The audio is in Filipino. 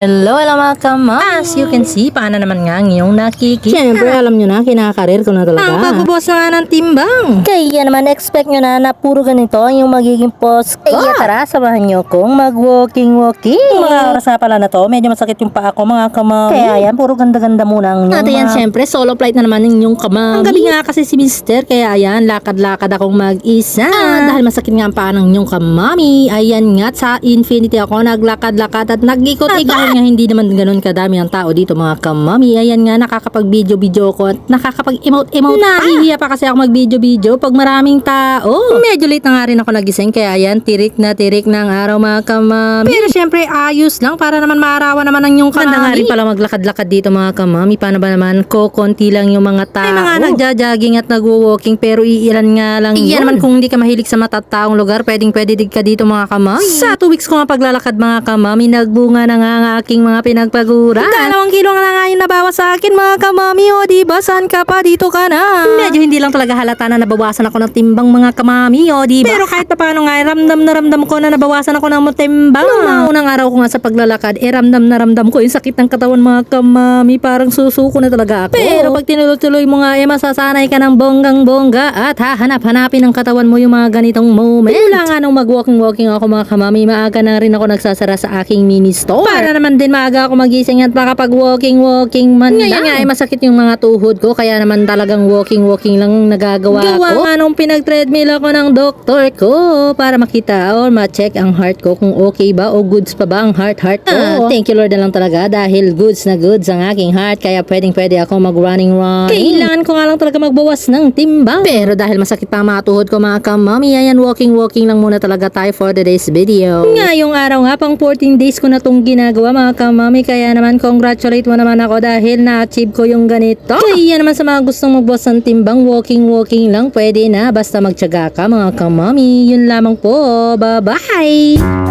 Hello mga kama. As you can see, paano naman nga ang iyong nakikita. Siyempre, alam nyo na, kinakarir ko na talaga. Ang pagbubuhos na nga ng timbang. Kaya naman, expect nyo na puro ganito ang yung magiging post ko. Kaya tara, samahan nyo kong mag-walking. Mga oras na pala na to, medyo masakit yung paa ko mga kama. Kaya yan, puro ganda-ganda muna ang inyong At ayan, siyempre, solo flight na naman ng inyong kamami. Ang gabi nga kasi si Mister, kaya ayan, lakad-lakad akong mag-isa. Dahil masakit nga ang paa ng inyong kamami. Ayan nga, sa Infinity ako, naglakad-lakad at nag-ikot-ikot. Nga hindi naman ganun kadami ang tao dito mga kamami. Ayan nga, nakakapag-video ko at nakakapag-emote pa. Nahihiya pa kasi ako mag-video pag maraming tao. Medyo late na nga rin ako nagising, kaya ayan, tirik na ng araw mga kamami. Pero syempre, ayos lang para naman maarawan naman ang inyong kamami. Ganda nga rin pala maglakad-lakad dito mga kamami. Paano ba naman, konti lang yung mga tao. May mga nagja-jogging at nagwo-walking pero iilan nga lang yun. Iyan naman kung hindi ka mahilig sa matataong lugar, pwede dig ka dito mga kamami. Sa 2 weeks ko nga paglalakad mga kamami, nagbunga na nga ang aking mga pinagpaguran. 2 kilo nga nga yung nabawas sa akin mga kamami. O diba, saan ka pa? Dito ka na. Medyo hindi lang talaga halata na nabawasan ako ng timbang mga kamami. O diba? Pero kahit paano nga, ramdam ko na nabawasan ako ng timbang. Nung mga unang araw ko nga sa paglalakad, ramdam ko yung sakit ng katawan mga kamami. Parang susuko na talaga ako. Pero pag tinuloy mo nga, masasanay ka ng bonggang-bongga at hahanap-hanapin ng katawan mo yung mga ganitong moment. Mula nga nung mag-walking ako mga kamami, maaga na rin ako nagsasara sa aking mini store. Para naman din maaga ako magising at makapag-walking man lang. Ngayon nga ay masakit yung mga tuhod ko, kaya naman talagang walking lang nagagawa ko. Gawa nga nung pinag-treadmill ako ng doktor ko para makita or ma-check ang heart ko kung okay ba o goods pa ba ang heart ko. Thank you Lord na lang talaga dahil goods na goods ang aking heart, kaya pwede ako mag-running. Kailangan ko nga lang talaga magbawas ng timbang. Pero dahil masakit pa ang mga tuhod ko mga kamami, ayan, walking lang muna talaga tayo for today's video. Ngayong araw nga, pang 14 days ko na tong ginagawa mga kamami, kaya naman congratulate mo naman ako dahil na-achieve ko yung ganito. Kaya naman sa mga gustong magbawas ng timbang, walking lang pwede na, basta magtiyaga ka mga kamami. Yun lamang po, bye bye.